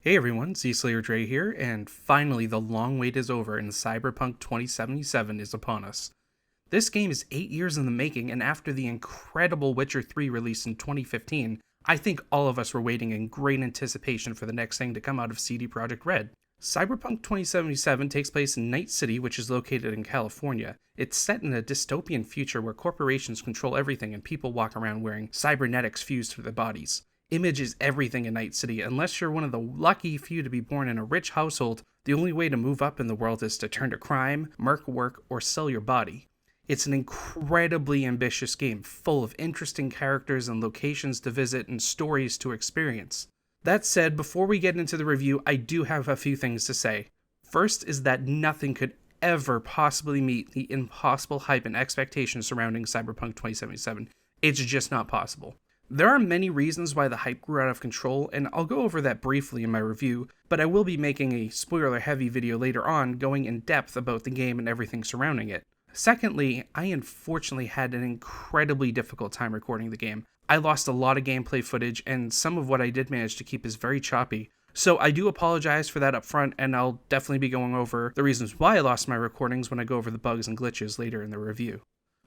Hey everyone, Z-Slayer Dre here, and finally the long wait is over and Cyberpunk 2077 is upon us. This game is 8 years in the making, and after the incredible Witcher 3 release in 2015, I think all of us were waiting in great anticipation for the next thing to come out of CD Projekt Red. Cyberpunk 2077 takes place in Night City, which is located in California. It's set in a dystopian future where corporations control everything and people walk around wearing cybernetics fused to their bodies. Image is everything in Night City. Unless you're one of the lucky few to be born in a rich household, the only way to move up in the world is to turn to crime, merc work, or sell your body. It's an incredibly ambitious game, full of interesting characters and locations to visit and stories to experience. That said, before we get into the review, I do have a few things to say. First is that nothing could ever possibly meet the impossible hype and expectations surrounding Cyberpunk 2077. It's just not possible. There are many reasons why the hype grew out of control, and I'll go over that briefly in my review, but I will be making a spoiler-heavy video later on going in depth about the game and everything surrounding it. Secondly, I unfortunately had an incredibly difficult time recording the game. I lost a lot of gameplay footage, and some of what I did manage to keep is very choppy. So I do apologize for that up front, and I'll definitely be going over the reasons why I lost my recordings when I go over the bugs and glitches later in the review.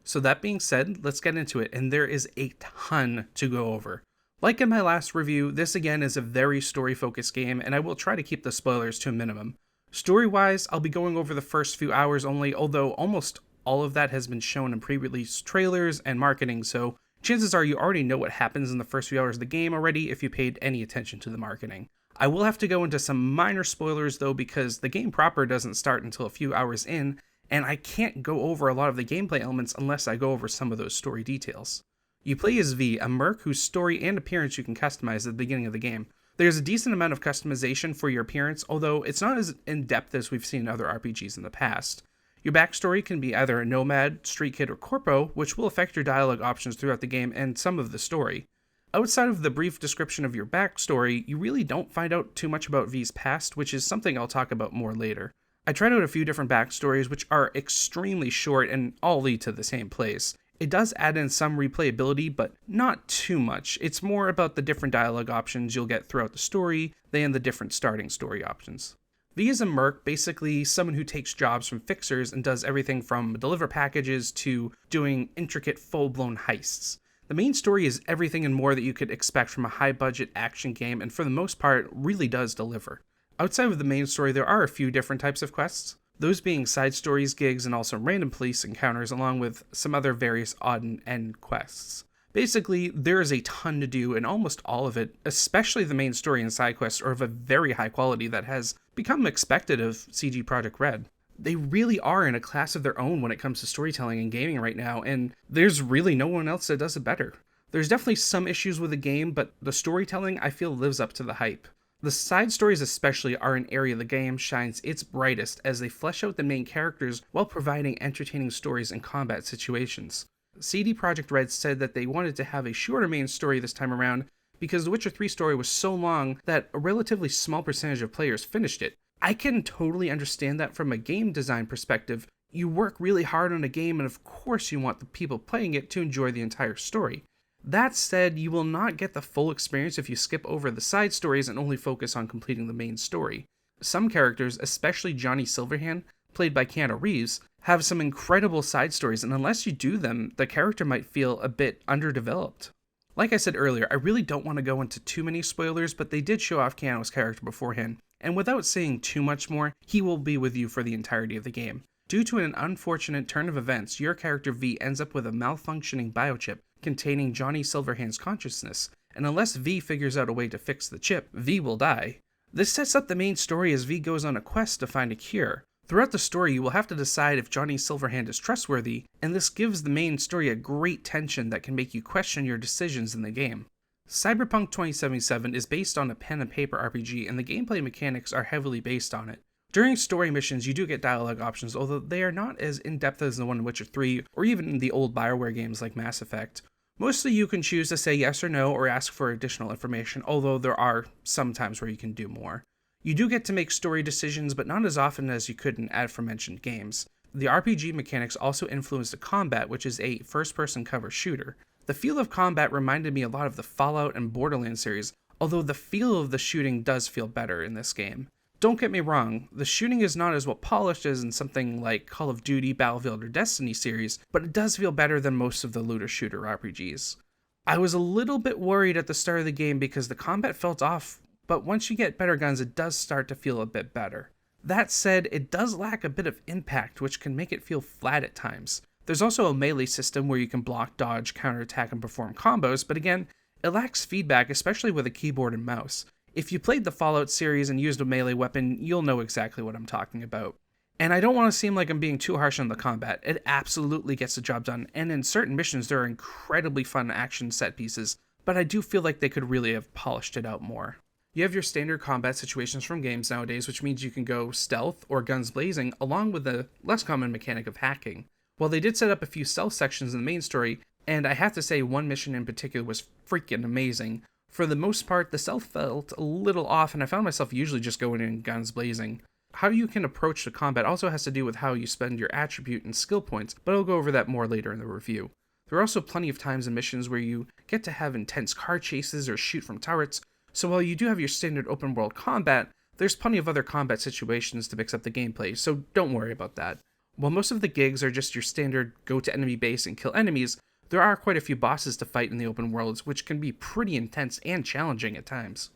So that being said, let's get into it, and there is a ton to go over. Like in my last review, this again is a very story-focused game, and I will try to keep the spoilers to a minimum. Story-wise, I'll be going over the first few hours only, although almost all of that has been shown in pre-release trailers and marketing, so chances are you already know what happens in the first few hours of the game already if you paid any attention to the marketing. I will have to go into some minor spoilers though, because the game proper doesn't start until a few hours in, and I can't go over a lot of the gameplay elements unless I go over some of those story details. You play as V, a merc whose story and appearance you can customize at the beginning of the game. There's a decent amount of customization for your appearance, although it's not as in-depth as we've seen in other RPGs in the past. Your backstory can be either a nomad, street kid, or corpo, which will affect your dialogue options throughout the game and some of the story. Outside of the brief description of your backstory, you really don't find out too much about V's past, which is something I'll talk about more later. I tried out a few different backstories which are extremely short and all lead to the same place. It does add in some replayability, but not too much. It's more about the different dialogue options you'll get throughout the story than the different starting story options. V is a merc, basically someone who takes jobs from fixers and does everything from deliver packages to doing intricate full-blown heists. The main story is everything and more that you could expect from a high-budget action game, and for the most part, really does deliver. Outside of the main story, there are a few different types of quests, those being side stories, gigs, and also random police encounters, along with some other various odd and end quests. Basically, there is a ton to do, and almost all of it, especially the main story and side quests, are of a very high quality that has become expected of CD Projekt Red. They really are in a class of their own when it comes to storytelling and gaming right now, and there's really no one else that does it better. There's definitely some issues with the game, but the storytelling, I feel, lives up to the hype. The side stories especially are an area the game shines its brightest as they flesh out the main characters while providing entertaining stories and combat situations. CD Projekt Red said that they wanted to have a shorter main story this time around because the Witcher 3 story was so long that a relatively small percentage of players finished it. I can totally understand that from a game design perspective. You work really hard on a game and of course you want the people playing it to enjoy the entire story. That said, you will not get the full experience if you skip over the side stories and only focus on completing the main story. Some characters, especially Johnny Silverhand, played by Keanu Reeves, have some incredible side stories, and unless you do them, the character might feel a bit underdeveloped. Like I said earlier, I really don't want to go into too many spoilers, but they did show off Keanu's character beforehand, and without saying too much more, he will be with you for the entirety of the game. Due to an unfortunate turn of events, your character V ends up with a malfunctioning biochip containing Johnny Silverhand's consciousness, and unless V figures out a way to fix the chip, V will die. This sets up the main story as V goes on a quest to find a cure. Throughout the story, you will have to decide if Johnny Silverhand is trustworthy, and this gives the main story a great tension that can make you question your decisions in the game. Cyberpunk 2077 is based on a pen and paper RPG, and the gameplay mechanics are heavily based on it. During story missions, you do get dialogue options, although they are not as in-depth as the one in Witcher 3, or even the old BioWare games like Mass Effect. Mostly you can choose to say yes or no or ask for additional information, although there are some times where you can do more. You do get to make story decisions, but not as often as you could in aforementioned games. The RPG mechanics also influence the combat, which is a first-person cover shooter. The feel of combat reminded me a lot of the Fallout and Borderlands series, although the feel of the shooting does feel better in this game. Don't get me wrong, the shooting is not as well polished as in something like Call of Duty, Battlefield, or Destiny series, but it does feel better than most of the looter shooter RPGs. I was a little bit worried at the start of the game because the combat felt off, but once you get better guns, it does start to feel a bit better. That said, it does lack a bit of impact, which can make it feel flat at times. There's also a melee system where you can block, dodge, counterattack, and perform combos, but again, it lacks feedback, especially with a keyboard and mouse. If you played the Fallout series and used a melee weapon, you'll know exactly what I'm talking about. And I don't want to seem like I'm being too harsh on the combat. It absolutely gets the job done, and in certain missions there are incredibly fun action set pieces, but I do feel like they could really have polished it out more. You have your standard combat situations from games nowadays, which means you can go stealth or guns blazing, along with the less common mechanic of hacking. While they did set up a few stealth sections in the main story, and I have to say one mission in particular was freaking amazing, for the most part, the stealth felt a little off, and I found myself usually just going in guns blazing. How you can approach the combat also has to do with how you spend your attribute and skill points, but I'll go over that more later in the review. There are also plenty of times in missions where you get to have intense car chases or shoot from turrets, so while you do have your standard open world combat, there's plenty of other combat situations to mix up the gameplay, so don't worry about that. While most of the gigs are just your standard go to enemy base and kill enemies, there are quite a few bosses to fight in the open worlds, which can be pretty intense and challenging at times.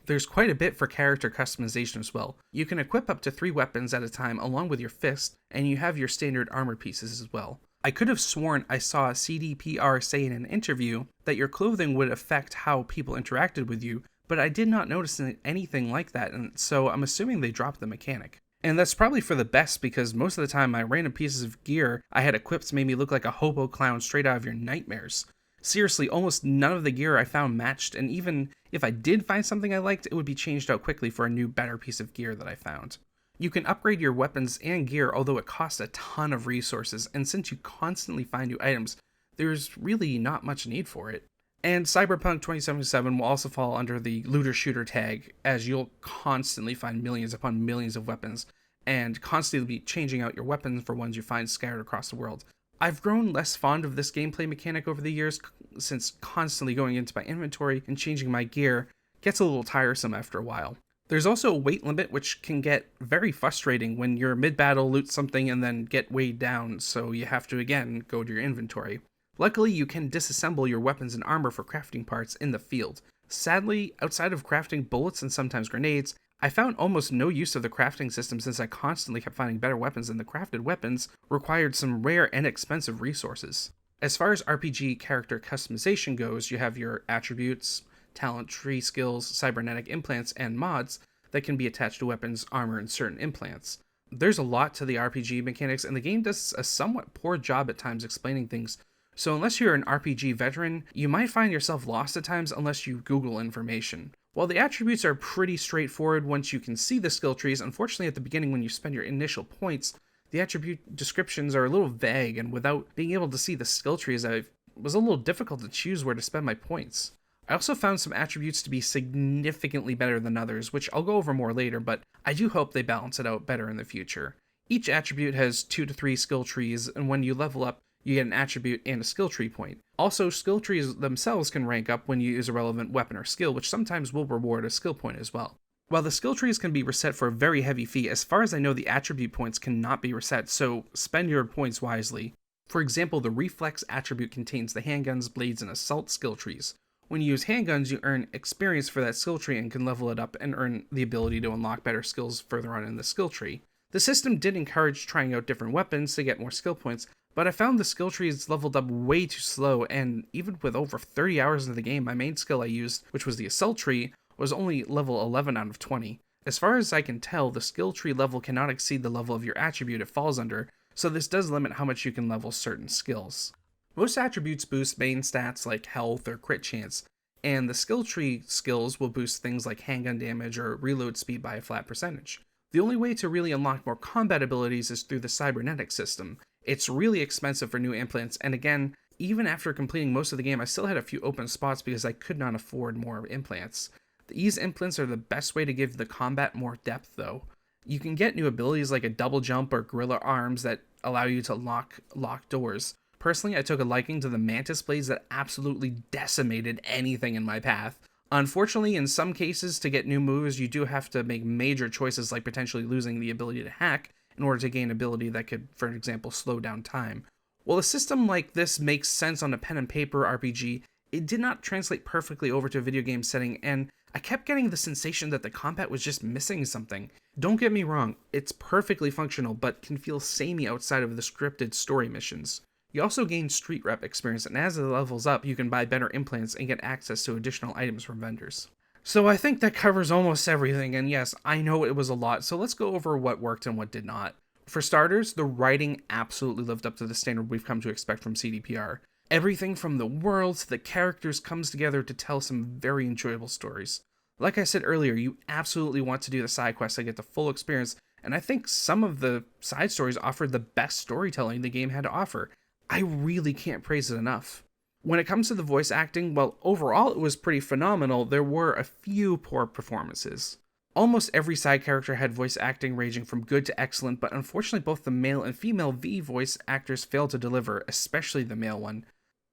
There's quite a bit for character customization as well. You can equip up to 3 weapons at a time along with your fist, and you have your standard armor pieces as well. I could have sworn I saw a CDPR say in an interview that your clothing would affect how people interacted with you, but I did not notice anything like that, and so I'm assuming they dropped the mechanic. And that's probably for the best, because most of the time my random pieces of gear I had equipped made me look like a hobo clown straight out of your nightmares. Seriously, almost none of the gear I found matched, and even if I did find something I liked, it would be changed out quickly for a new, better piece of gear that I found. You can upgrade your weapons and gear, although it costs a ton of resources, and since you constantly find new items, there's really not much need for it. And Cyberpunk 2077 will also fall under the looter shooter tag, as you'll constantly find millions upon millions of weapons, and constantly be changing out your weapons for ones you find scattered across the world. I've grown less fond of this gameplay mechanic over the years, since constantly going into my inventory and changing my gear gets a little tiresome after a while. There's also a weight limit, which can get very frustrating when you're mid-battle, loot something, and then get weighed down, so you have to again go to your inventory. Luckily, you can disassemble your weapons and armor for crafting parts in the field. Sadly, outside of crafting bullets and sometimes grenades, I found almost no use of the crafting system since I constantly kept finding better weapons, and the crafted weapons required some rare and expensive resources. As far as RPG character customization goes, you have your attributes, talent tree skills, cybernetic implants, and mods that can be attached to weapons, armor, and certain implants. There's a lot to the RPG mechanics, and the game does a somewhat poor job at times explaining things, so unless you're an RPG veteran, you might find yourself lost at times unless you Google information. While the attributes are pretty straightforward once you can see the skill trees, unfortunately at the beginning when you spend your initial points, the attribute descriptions are a little vague, and without being able to see the skill trees, it was a little difficult to choose where to spend my points. I also found some attributes to be significantly better than others, which I'll go over more later, but I do hope they balance it out better in the future. Each attribute has 2 to 3 skill trees, and when you level up, you get an attribute and a skill tree point. Also, skill trees themselves can rank up when you use a relevant weapon or skill, which sometimes will reward a skill point as well. While the skill trees can be reset for a very heavy fee, as far as I know the attribute points cannot be reset, so spend your points wisely. For example, the reflex attribute contains the handguns, blades, and assault skill trees. When you use handguns, you earn experience for that skill tree and can level it up and earn the ability to unlock better skills further on in the skill tree. The system did encourage trying out different weapons to get more skill points, but I found the skill trees leveled up way too slow, and even with over 30 hours into the game, my main skill I used, which was the assault tree, was only level 11 out of 20. As far as I can tell, the skill tree level cannot exceed the level of your attribute it falls under, so this does limit how much you can level certain skills. Most attributes boost main stats like health or crit chance, and the skill tree skills will boost things like handgun damage or reload speed by a flat percentage. The only way to really unlock more combat abilities is through the cybernetic system. It's really expensive for new implants, and again, even after completing most of the game, I still had a few open spots because I could not afford more implants. These implants are the best way to give the combat more depth though. You can get new abilities like a double jump or gorilla arms that allow you to lock doors. Personally, I took a liking to the mantis blades that absolutely decimated anything in my path. Unfortunately, in some cases, to get new moves, you do have to make major choices like potentially losing the ability to hack in order to gain ability that could, for example, slow down time. While a system like this makes sense on a pen and paper RPG, it did not translate perfectly over to a video game setting, and I kept getting the sensation that the combat was just missing something. Don't get me wrong, it's perfectly functional, but can feel samey outside of the scripted story missions. You also gain street rep experience, and as it levels up, you can buy better implants and get access to additional items from vendors. So I think that covers almost everything, and yes, I know it was a lot, so let's go over what worked and what did not. For starters, the writing absolutely lived up to the standard we've come to expect from CDPR. Everything from the world to the characters comes together to tell some very enjoyable stories. Like I said earlier, you absolutely want to do the side quests to get the full experience, and I think some of the side stories offered the best storytelling the game had to offer. I really can't praise it enough. When it comes to the voice acting, well, overall it was pretty phenomenal. There were a few poor performances. Almost every side character had voice acting ranging from good to excellent, but unfortunately both the male and female V voice actors failed to deliver, especially the male one.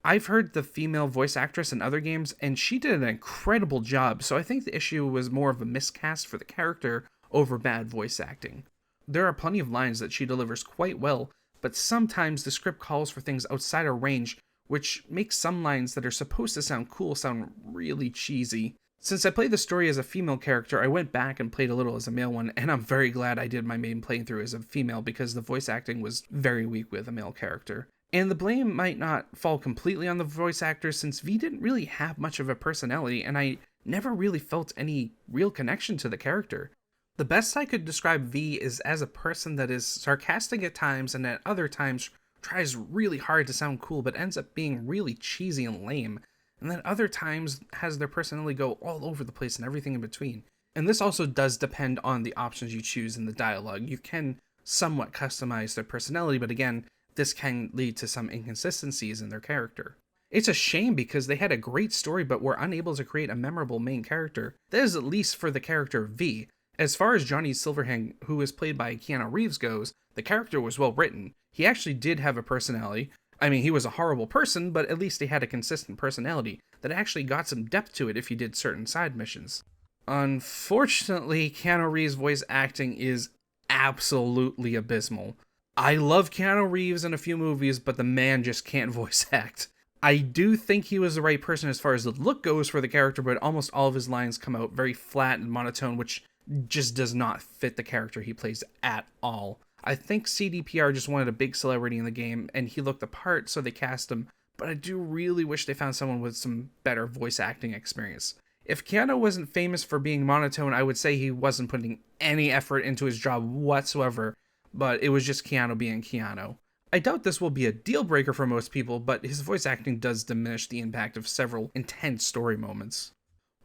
I've heard the female voice actress in other games, and she did an incredible job, so I think the issue was more of a miscast for the character over bad voice acting. There are plenty of lines that she delivers quite well, but sometimes the script calls for things outside her range, which makes some lines that are supposed to sound cool sound really cheesy. Since I played the story as a female character, I went back and played a little as a male one, and I'm very glad I did my main playthrough as a female because the voice acting was very weak with a male character. And the blame might not fall completely on the voice actors since V didn't really have much of a personality, and I never really felt any real connection to the character. The best I could describe V is as a person that is sarcastic at times and at other times tries really hard to sound cool but ends up being really cheesy and lame, and then other times has their personality go all over the place and everything in between. And this also does depend on the options you choose in the dialogue. You can somewhat customize their personality, but again, this can lead to some inconsistencies in their character. It's a shame because they had a great story but were unable to create a memorable main character. That is at least for the character V. As far as Johnny Silverhand, who is played by Keanu Reeves, goes, the character was well written. He actually did have a personality. I mean, he was a horrible person, but at least he had a consistent personality that actually got some depth to it if you did certain side missions. Unfortunately, Keanu Reeves' voice acting is absolutely abysmal. I love Keanu Reeves in a few movies, but the man just can't voice act. I do think he was the right person as far as the look goes for the character, but almost all of his lines come out very flat and monotone, which just does not fit the character he plays at all. I think CDPR just wanted a big celebrity in the game, and he looked the part, so they cast him, but I do really wish they found someone with some better voice acting experience. If Keanu wasn't famous for being monotone, I would say he wasn't putting any effort into his job whatsoever, but it was just Keanu being Keanu. I doubt this will be a deal breaker for most people, but his voice acting does diminish the impact of several intense story moments.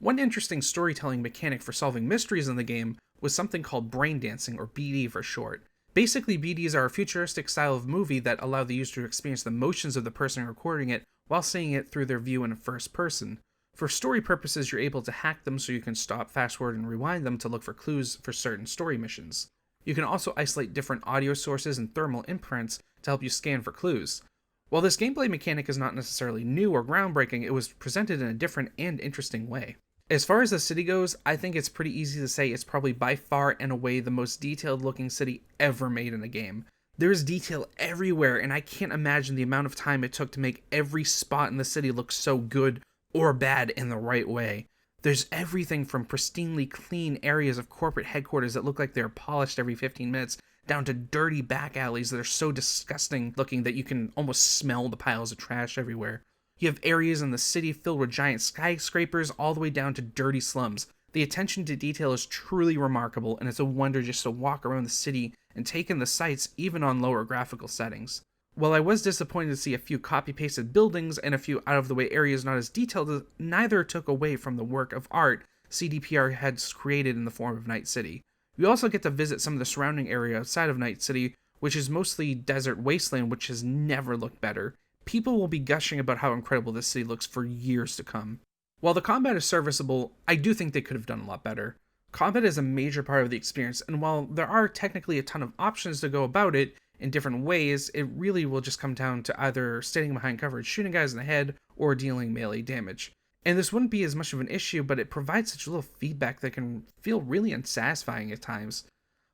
One interesting storytelling mechanic for solving mysteries in the game was something called brain dancing, or BD for short. Basically, BDs are a futuristic style of movie that allow the user to experience the motions of the person recording it while seeing it through their view in first person. For story purposes, you're able to hack them so you can stop, fast forward, and rewind them to look for clues for certain story missions. You can also isolate different audio sources and thermal imprints to help you scan for clues. While this gameplay mechanic is not necessarily new or groundbreaking, it was presented in a different and interesting way. As far as the city goes, I think it's pretty easy to say it's probably by far and away the most detailed looking city ever made in a game. There's detail everywhere, and I can't imagine the amount of time it took to make every spot in the city look so good or bad in the right way. There's everything from pristinely clean areas of corporate headquarters that look like they're polished every 15 minutes, down to dirty back alleys that are so disgusting looking that you can almost smell the piles of trash everywhere. You have areas in the city filled with giant skyscrapers all the way down to dirty slums. The attention to detail is truly remarkable, and it's a wonder just to walk around the city and take in the sights even on lower graphical settings. While I was disappointed to see a few copy-pasted buildings and a few out-of-the-way areas not as detailed, neither took away from the work of art CDPR had created in the form of Night City. We also get to visit some of the surrounding area outside of Night City, which is mostly desert wasteland, which has never looked better. People will be gushing about how incredible this city looks for years to come. While the combat is serviceable, I do think they could have done a lot better. Combat is a major part of the experience, and while there are technically a ton of options to go about it in different ways, it really will just come down to either standing behind cover and shooting guys in the head or dealing melee damage. And this wouldn't be as much of an issue, but it provides such little feedback that can feel really unsatisfying at times.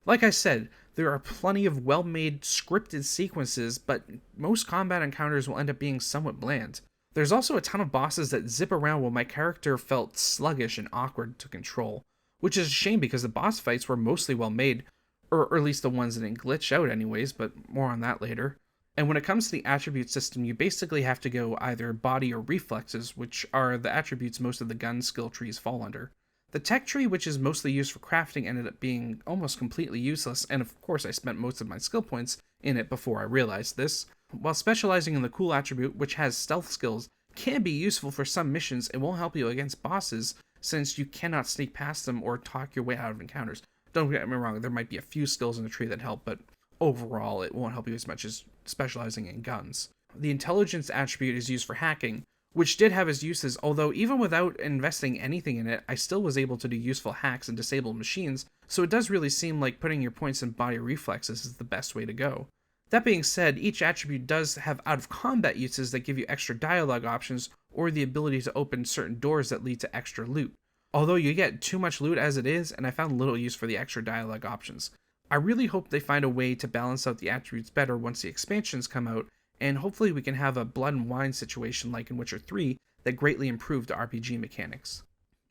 Like I said, there are plenty of well-made scripted sequences, but most combat encounters will end up being somewhat bland. There's also a ton of bosses that zip around while my character felt sluggish and awkward to control, which is a shame because the boss fights were mostly well made, or at least the ones that didn't glitch out anyways, but more on that later. And when it comes to the attribute system, you basically have to go either body or reflexes, which are the attributes most of the gun skill trees fall under. The tech tree, which is mostly used for crafting, ended up being almost completely useless, and of course I spent most of my skill points in it before I realized this. While specializing in the cool attribute, which has stealth skills, can be useful for some missions, it won't help you against bosses, since you cannot sneak past them or talk your way out of encounters. Don't get me wrong, there might be a few skills in the tree that help, but overall it won't help you as much as specializing in guns. The intelligence attribute is used for hacking, which did have its uses, although even without investing anything in it, I still was able to do useful hacks and disable machines, so it does really seem like putting your points in body reflexes is the best way to go. That being said, each attribute does have out-of-combat uses that give you extra dialogue options or the ability to open certain doors that lead to extra loot. Although you get too much loot as it is, and I found little use for the extra dialogue options. I really hope they find a way to balance out the attributes better once the expansions come out, and hopefully we can have a blood and wine situation like in Witcher 3 that greatly improved the RPG mechanics.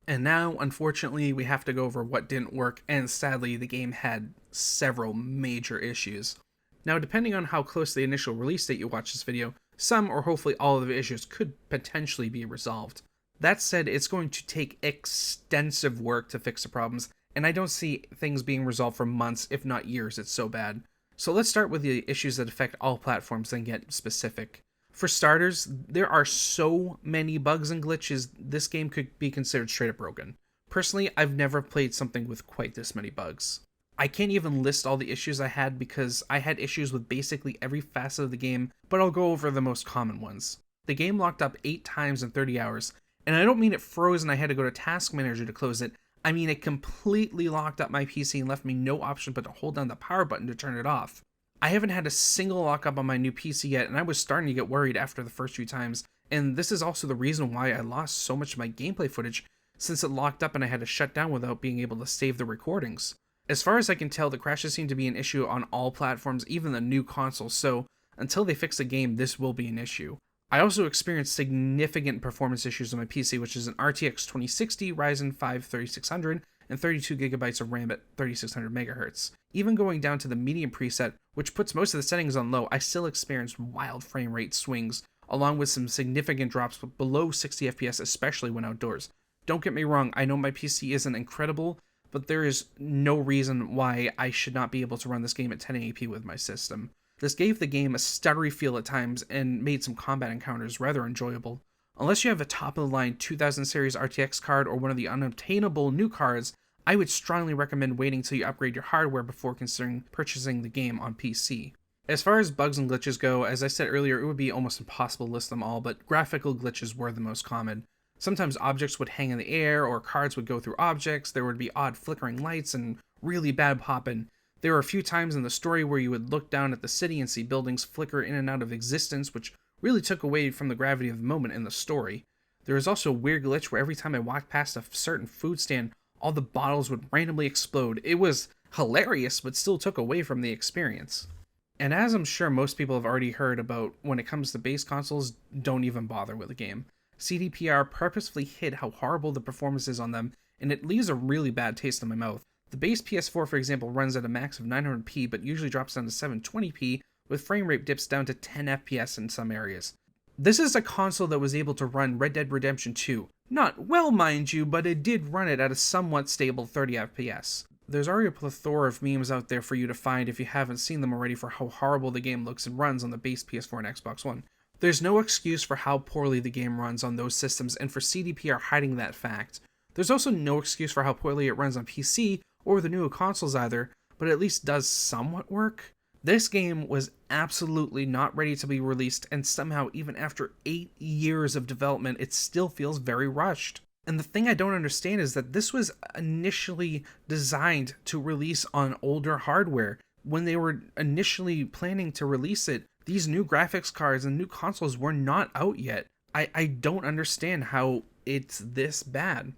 And now, unfortunately, we have to go over what didn't work, and sadly the game had several major issues. Now, depending on how close to the initial release date you watch this video, some or hopefully all of the issues could potentially be resolved. That said, it's going to take extensive work to fix the problems, and I don't see things being resolved for months, if not years, it's so bad. So let's start with the issues that affect all platforms, then get specific. For starters, there are so many bugs and glitches, this game could be considered straight up broken. Personally, I've never played something with quite this many bugs. I can't even list all the issues I had because I had issues with basically every facet of the game, but I'll go over the most common ones. The game locked up 8 times in 30 hours, and I don't mean it froze and I had to go to Task Manager to close it. I mean it completely locked up my PC and left me no option but to hold down the power button to turn it off. I haven't had a single lockup on my new PC yet, and I was starting to get worried after the first few times, and this is also the reason why I lost so much of my gameplay footage, since it locked up and I had to shut down without being able to save the recordings. As far as I can tell, the crashes seem to be an issue on all platforms, even the new consoles, so until they fix the game, this will be an issue. I also experienced significant performance issues on my PC, which is an RTX 2060, Ryzen 5 3600, and 32GB of RAM at 3600 MHz. Even going down to the medium preset, which puts most of the settings on low, I still experienced wild frame rate swings, along with some significant drops below 60 FPS, especially when outdoors. Don't get me wrong, I know my PC isn't incredible, but there is no reason why I should not be able to run this game at 1080p with my system. This gave the game a stuttery feel at times and made some combat encounters rather enjoyable. Unless you have a top-of-the-line 2000 series RTX card or one of the unobtainable new cards, I would strongly recommend waiting till you upgrade your hardware before considering purchasing the game on PC. As far as bugs and glitches go, as I said earlier, it would be almost impossible to list them all, but graphical glitches were the most common. Sometimes objects would hang in the air, or cards would go through objects, there would be odd flickering lights, and really bad popping. There were a few times in the story where you would look down at the city and see buildings flicker in and out of existence, which really took away from the gravity of the moment in the story. There was also a weird glitch where every time I walked past a certain food stand, all the bottles would randomly explode. It was hilarious, but still took away from the experience. And as I'm sure most people have already heard about, when it comes to base consoles, don't even bother with the game. CDPR purposefully hid how horrible the performance is on them, and it leaves a really bad taste in my mouth. The base PS4, for example, runs at a max of 900p, but usually drops down to 720p, with frame rate dips down to 10 FPS in some areas. This is a console that was able to run Red Dead Redemption 2. Not well, mind you, but it did run it at a somewhat stable 30 FPS. There's already a plethora of memes out there for you to find if you haven't seen them already for how horrible the game looks and runs on the base PS4 and Xbox One. There's no excuse for how poorly the game runs on those systems and for CDPR hiding that fact. There's also no excuse for how poorly it runs on PC or the newer consoles either, but at least does somewhat work. This game was absolutely not ready to be released, and somehow even after 8 years of development, it still feels very rushed. And the thing I don't understand is that this was initially designed to release on older hardware. When they were initially planning to release it, these new graphics cards and new consoles were not out yet. I don't understand how it's this bad.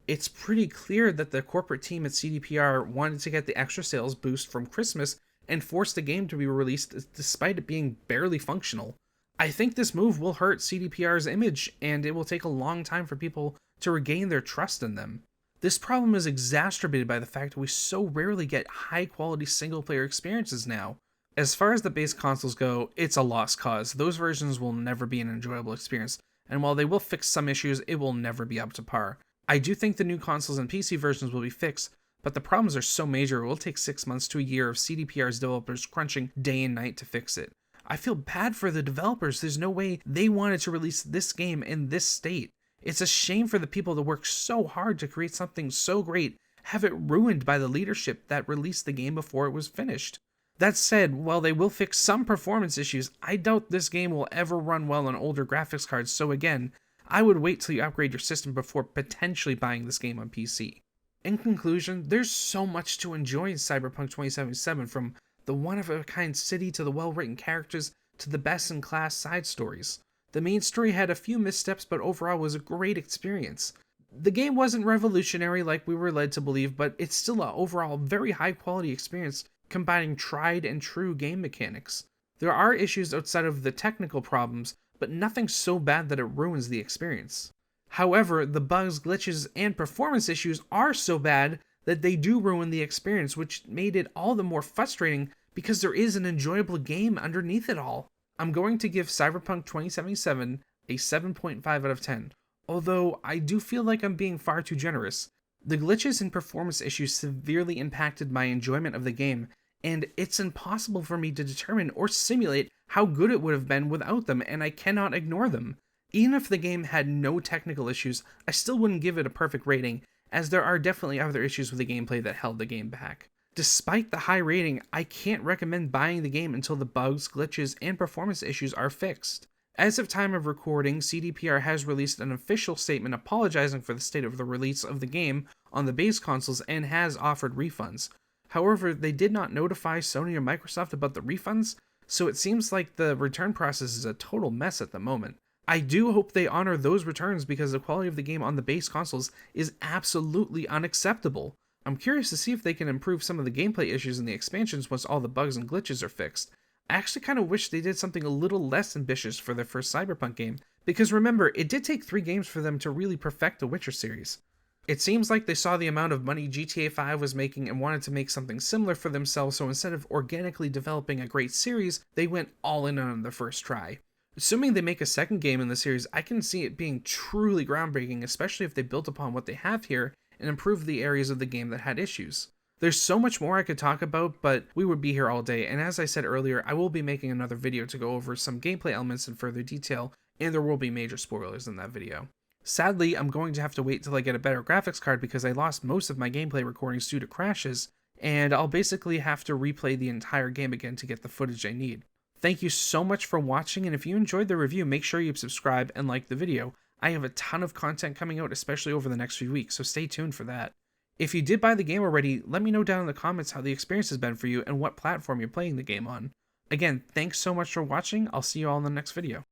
It's pretty clear that the corporate team at CDPR wanted to get the extra sales boost from Christmas and forced the game to be released despite it being barely functional. I think this move will hurt CDPR's image, and it will take a long time for people to regain their trust in them. This problem is exacerbated by the fact that we so rarely get high-quality single-player experiences now. As far as the base consoles go, it's a lost cause. Those versions will never be an enjoyable experience, and while they will fix some issues, it will never be up to par. I do think the new consoles and PC versions will be fixed, but the problems are so major it will take 6 months to a year of CDPR's developers crunching day and night to fix it. I feel bad for the developers. There's no way they wanted to release this game in this state. It's a shame for the people that worked so hard to create something so great, have it ruined by the leadership that released the game before it was finished. That said, while they will fix some performance issues, I doubt this game will ever run well on older graphics cards, so again, I would wait till you upgrade your system before potentially buying this game on PC. In conclusion, there's so much to enjoy in Cyberpunk 2077, from the one-of-a-kind city to the well-written characters to the best-in-class side stories. The main story had a few missteps, but overall was a great experience. The game wasn't revolutionary like we were led to believe, but it's still an overall very high-quality experience combining tried and true game mechanics. There are issues outside of the technical problems, but nothing so bad that it ruins the experience. However, the bugs, glitches, and performance issues are so bad that they do ruin the experience, which made it all the more frustrating because there is an enjoyable game underneath it all. I'm going to give Cyberpunk 2077 a 7.5 out of 10, although I do feel like I'm being far too generous. The glitches and performance issues severely impacted my enjoyment of the game, and it's impossible for me to determine or simulate how good it would have been without them, and I cannot ignore them. Even if the game had no technical issues, I still wouldn't give it a perfect rating, as there are definitely other issues with the gameplay that held the game back. Despite the high rating, I can't recommend buying the game until the bugs, glitches, and performance issues are fixed. As of time of recording, CDPR has released an official statement apologizing for the state of the release of the game on the base consoles and has offered refunds. However, they did not notify Sony or Microsoft about the refunds, so it seems like the return process is a total mess at the moment. I do hope they honor those returns because the quality of the game on the base consoles is absolutely unacceptable. I'm curious to see if they can improve some of the gameplay issues in the expansions once all the bugs and glitches are fixed. I actually kind of wish they did something a little less ambitious for their first Cyberpunk game, because remember, it did take 3 games for them to really perfect the Witcher series. It seems like they saw the amount of money GTA 5 was making and wanted to make something similar for themselves, so instead of organically developing a great series, they went all in on the first try. Assuming they make a second game in the series, I can see it being truly groundbreaking, especially if they build upon what they have here and improve the areas of the game that had issues. There's so much more I could talk about, but we would be here all day, and as I said earlier, I will be making another video to go over some gameplay elements in further detail, and there will be major spoilers in that video. Sadly, I'm going to have to wait till I get a better graphics card because I lost most of my gameplay recordings due to crashes, and I'll basically have to replay the entire game again to get the footage I need. Thank you so much for watching, and if you enjoyed the review, make sure you subscribe and like the video. I have a ton of content coming out, especially over the next few weeks, so stay tuned for that. If you did buy the game already, let me know down in the comments how the experience has been for you and what platform you're playing the game on. Again, thanks so much for watching. I'll see you all in the next video.